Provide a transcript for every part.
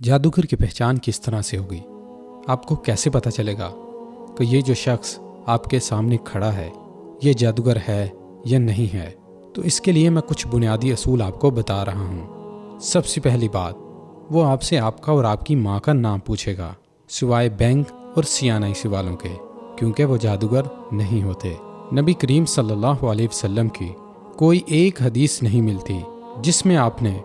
जादूगर की पहचान किस तरह से होगी? आपको कैसे पता चलेगा कि ये जो शख्स आपके सामने खड़ा है ये जादूगर है या नहीं है? तो इसके लिए मैं कुछ बुनियादी असूल आपको बता रहा हूँ। सबसे पहली बात, वो आपसे आपका और आपकी माँ का नाम पूछेगा, सिवाय बैंक और सियानाई सवालों के, क्योंकि वो जादूगर नहीं होते। नबी करीम सल्लल्लाहु अलैहि वसल्लम की कोई एक हदीस नहीं मिलती जिसमें आपने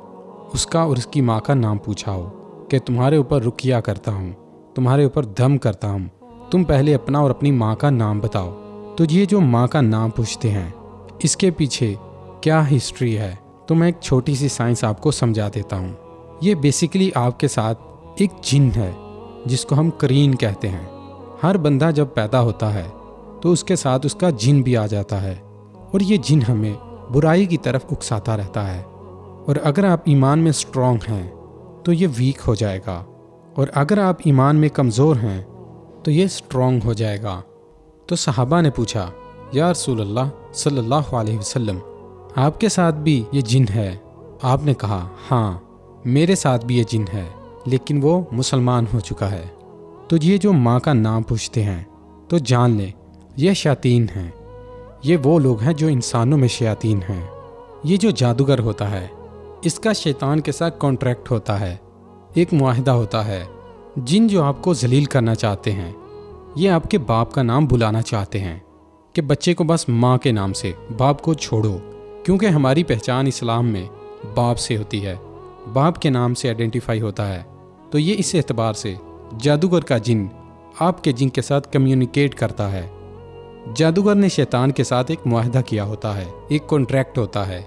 उसका और उसकी माँ का नाम पूछा हो कि तुम्हारे ऊपर रुकिया करता हूँ, तुम्हारे ऊपर दम करता हूँ, तुम पहले अपना और अपनी माँ का नाम बताओ। तो ये जो माँ का नाम पूछते हैं इसके पीछे क्या हिस्ट्री है, तो मैं एक छोटी सी साइंस आपको समझा देता हूँ। ये बेसिकली आपके साथ एक जिन है जिसको हम करीन कहते हैं। हर बंदा जब पैदा होता है तो उसके साथ उसका जिन भी आ जाता है और ये जिन हमें बुराई की तरफ उकसाता रहता है। और अगर आप ईमान में स्ट्रॉन्ग हैं तो ये वीक हो जाएगा, और अगर आप ईमान में कमज़ोर हैं तो ये स्ट्रॉन्ग हो जाएगा। तो सहाबा ने पूछा, या रसूलल्लाह सल्लल्लाहु अलैहि वसल्लम, आपके साथ भी ये जिन है? आपने कहा, हाँ मेरे साथ भी ये जिन है, लेकिन वो मुसलमान हो चुका है। तो ये जो माँ का नाम पूछते हैं तो जान लें ये शैतान हैं। ये वो लोग हैं जो इंसानों में शैतान हैं। ये जो जादूगर होता है इसका शैतान के साथ कॉन्ट्रैक्ट होता है, एक मुआहिदा होता है। जिन जो आपको जलील करना चाहते हैं ये आपके बाप का नाम बुलाना चाहते हैं कि बच्चे को बस माँ के नाम से, बाप को छोड़ो, क्योंकि हमारी पहचान इस्लाम में बाप से होती है, बाप के नाम से आइडेंटिफाई होता है। तो ये इस एतबार से जादूगर का जिन आपके जिन के साथ कम्युनिकेट करता है। जादूगर ने शैतान के साथ एक मुआहिदा किया होता है, एक कॉन्ट्रैक्ट होता है,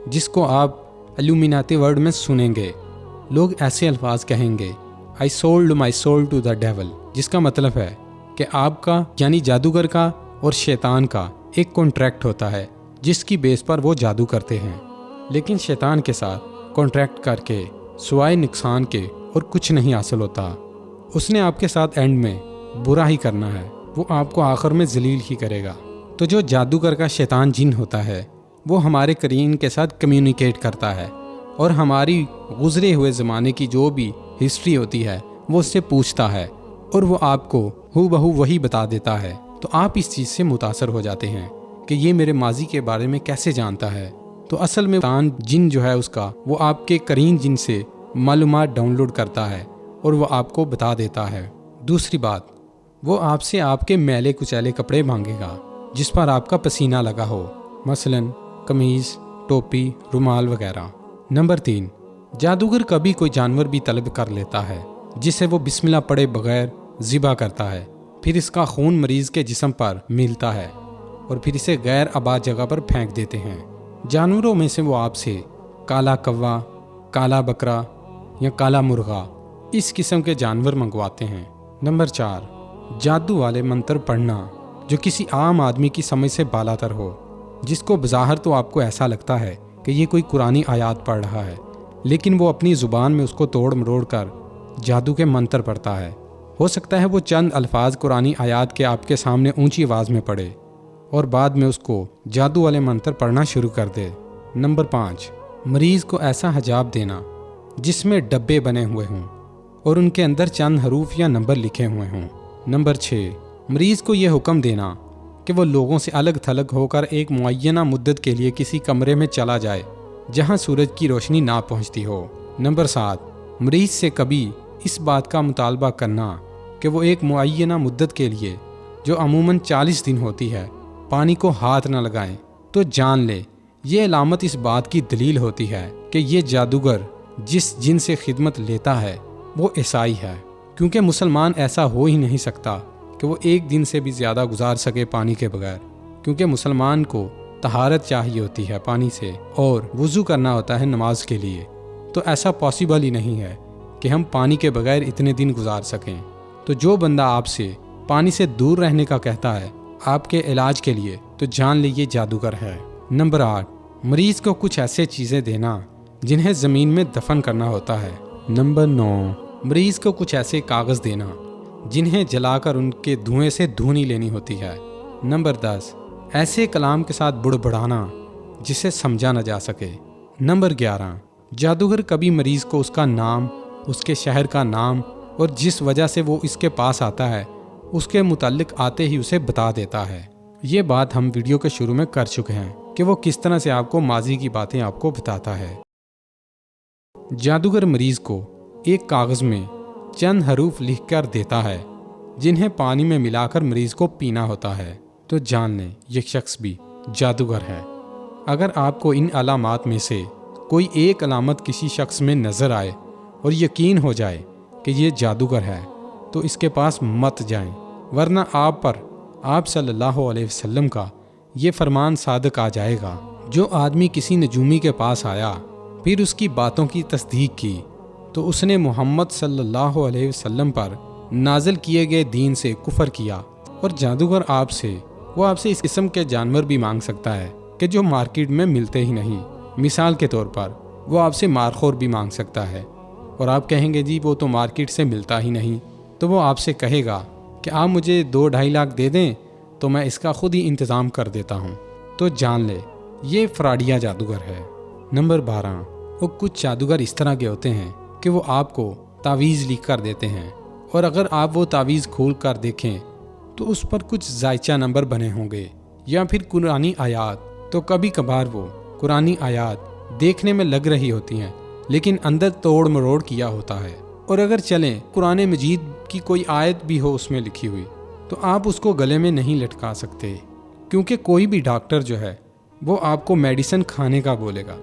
जिसको आप इल्यूमिनाती वर्ड में सुनेंगे। लोग ऐसे अल्फाज कहेंगे, I sold my soul to the devil, जिसका मतलब है कि आपका यानी जादूगर का और शैतान का एक कॉन्ट्रैक्ट होता है जिसकी बेस पर वो जादू करते हैं। लेकिन शैतान के साथ कॉन्ट्रैक्ट करके सिवाय नुकसान के और कुछ नहीं हासिल होता। उसने आपके साथ एंड में बुरा ही करना है, वो आपको आखिर में जलील ही करेगा। तो जो जादूगर का शैतान जिन होता है वो हमारे करीन के साथ कम्युनिकेट करता है और हमारी गुजरे हुए ज़माने की जो भी हिस्ट्री होती है वो उससे पूछता है और वो आपको हूबहू वही बता देता है। तो आप इस चीज़ से मुतासर हो जाते हैं कि ये मेरे माजी के बारे में कैसे जानता है। तो असल में शैतान जिन जो है उसका वो आपके करीन जिन से मालूमात डाउनलोड करता है और वो आपको बता देता है। दूसरी बात, वो आपसे आपके मैले कुचैले कपड़े मांगेगा जिस पर आपका पसीना लगा हो, मसलन कमीज़, टोपी, रुमाल वगैरह। नंबर 3, जादूगर कभी कोई जानवर भी तलब कर लेता है जिसे वो बिस्मिल्लाह पढ़े बगैर ज़िबा करता है, फिर इसका खून मरीज़ के जिस्म पर मिलता है और फिर इसे गैर आबाद जगह पर फेंक देते हैं। जानवरों में से वो आपसे काला कौवा, काला बकरा या काला मुर्गा इस किस्म के जानवर मंगवाते हैं। नंबर 4, जादू वाले मंत्र पढ़ना जो किसी आम आदमी की समझ से बालातर हो, जिसको बज़ाहिर तो आपको ऐसा लगता है कि ये कोई कुरानी आयात पढ़ रहा है, लेकिन वो अपनी ज़ुबान में उसको तोड़ मरोड़ कर जादू के मंत्र पढ़ता है। हो सकता है वो चंद अल्फाज कुरानी आयात के आपके सामने ऊंची आवाज़ में पढ़े और बाद में उसको जादू वाले मंत्र पढ़ना शुरू कर दे। नंबर 5, मरीज़ को ऐसा हिजाब देना जिसमें डब्बे बने हुए हों और उनके अंदर चंद हरूफ या नंबर लिखे हुए हों। नंबर 6, मरीज़ को यह हुक्म देना कि वो लोगों से अलग थलग होकर एक मुअय्यना मुद्दत के लिए किसी कमरे में चला जाए जहां सूरज की रोशनी ना पहुंचती हो। नंबर 7, मरीज़ से कभी इस बात का मुतालबा करना कि वो एक मुअय्यना मुद्दत के लिए, जो अमूमन 40 दिन होती है, पानी को हाथ न लगाएं। तो जान ले ये अलामत इस बात की दलील होती है कि ये जादूगर जिस जिन से खिदमत लेता है वो ईसाई है, क्योंकि मुसलमान ऐसा हो ही नहीं सकता कि वो एक दिन से भी ज़्यादा गुजार सके पानी के बगैर, क्योंकि मुसलमान को तहारत चाहिए होती है पानी से और वज़ू करना होता है नमाज के लिए। तो ऐसा पॉसिबल ही नहीं है कि हम पानी के बगैर इतने दिन गुजार सकें। तो जो बंदा आपसे पानी से दूर रहने का कहता है आपके इलाज के लिए, तो जान लीजिए जादूगर है। नंबर 8, मरीज़ को कुछ ऐसे चीज़ें देना जिन्हें ज़मीन में दफन करना होता है। नंबर 9, मरीज़ को कुछ ऐसे कागज़ देना जिन्हें जलाकर उनके धुएं से धुनी लेनी होती है। नंबर 10, ऐसे कलाम के साथ बुड़बड़ाना जिसे समझा न जा सके। नंबर 11, जादूगर कभी मरीज़ को उसका नाम اس کے شہر کا نام اور جس وجہ سے وہ اس کے پاس آتا ہے اس کے متعلق آتے ہی اسے بتا دیتا ہے۔ یہ بات ہم ویڈیو کے شروع میں کر چکے ہیں کہ وہ کس طرح سے آپ کو ماضی کی باتیں آپ کو بتاتا ہے۔ جادوگر مریض کو ایک کاغذ میں چند حروف لکھ کر دیتا ہے جنہیں پانی میں ملا کر مریض کو پینا ہوتا ہے۔ تو جان لیں یہ شخص بھی جادوگر ہے۔ اگر آپ کو ان علامات میں سے کوئی ایک علامت کسی شخص میں نظر آئے اور یقین ہو جائے کہ یہ جادوگر ہے تو اس کے پاس مت جائیں، ورنہ آپ پر آپ صلی اللہ علیہ وسلم کا یہ فرمان صادق آ جائے گا، جو آدمی کسی نجومی کے پاس آیا پھر اس کی باتوں کی تصدیق کی تو اس نے محمد صلی اللہ علیہ وسلم پر نازل کیے گئے دین سے کفر کیا۔ اور جادوگر آپ سے اس قسم کے جانور بھی مانگ سکتا ہے کہ جو مارکیٹ میں ملتے ہی نہیں۔ مثال کے طور پر وہ آپ سے مارخور بھی مانگ سکتا ہے، اور آپ کہیں گے جی وہ تو مارکیٹ سے ملتا ہی نہیں، تو وہ آپ سے کہے گا کہ آپ مجھے 2-2.5 لاکھ دے دیں تو میں اس کا خود ہی انتظام کر دیتا ہوں۔ تو جان لے یہ فراڈیا جادوگر ہے۔ نمبر 12، وہ کچھ جادوگر اس طرح کے ہوتے ہیں کہ وہ آپ کو تعویذ لکھ کر دیتے ہیں، اور اگر آپ وہ تعویذ کھول کر دیکھیں تو اس پر کچھ زائچہ نمبر بنے ہوں گے یا پھر قرآنی آیات۔ تو کبھی کبھار وہ قرآنی آیات دیکھنے میں لگ رہی ہوتی ہیں لیکن اندر توڑ مروڑ کیا ہوتا ہے، اور اگر چلیں قرآن مجید کی کوئی آیت بھی ہو اس میں لکھی ہوئی تو آپ اس کو گلے میں نہیں لٹکا سکتے، کیونکہ کوئی بھی ڈاکٹر جو ہے وہ آپ کو میڈیسن کھانے کا بولے گا،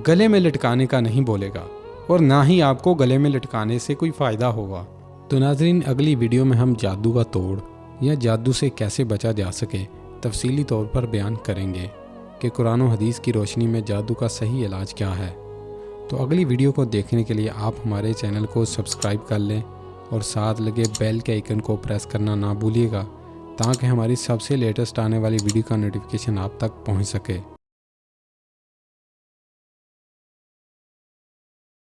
گلے میں لٹکانے کا نہیں بولے گا، اور نہ ہی آپ کو گلے میں لٹکانے سے کوئی فائدہ ہوگا۔ تو ناظرین اگلی ویڈیو میں ہم جادو کا توڑ یا جادو سے کیسے بچا جا سکے تفصیلی طور پر بیان کریں گے کہ قرآن و حدیث کی روشنی میں جادو کا صحیح علاج کیا ہے۔ تو اگلی ویڈیو کو دیکھنے کے لیے آپ ہمارے چینل کو سبسکرائب کر لیں اور ساتھ لگے بیل کے آئیکن کو پریس کرنا نہ بھولیے گا تاکہ ہماری سب سے لیٹسٹ آنے والی ویڈیو کا نوٹیفیکیشن آپ تک پہنچ سکے۔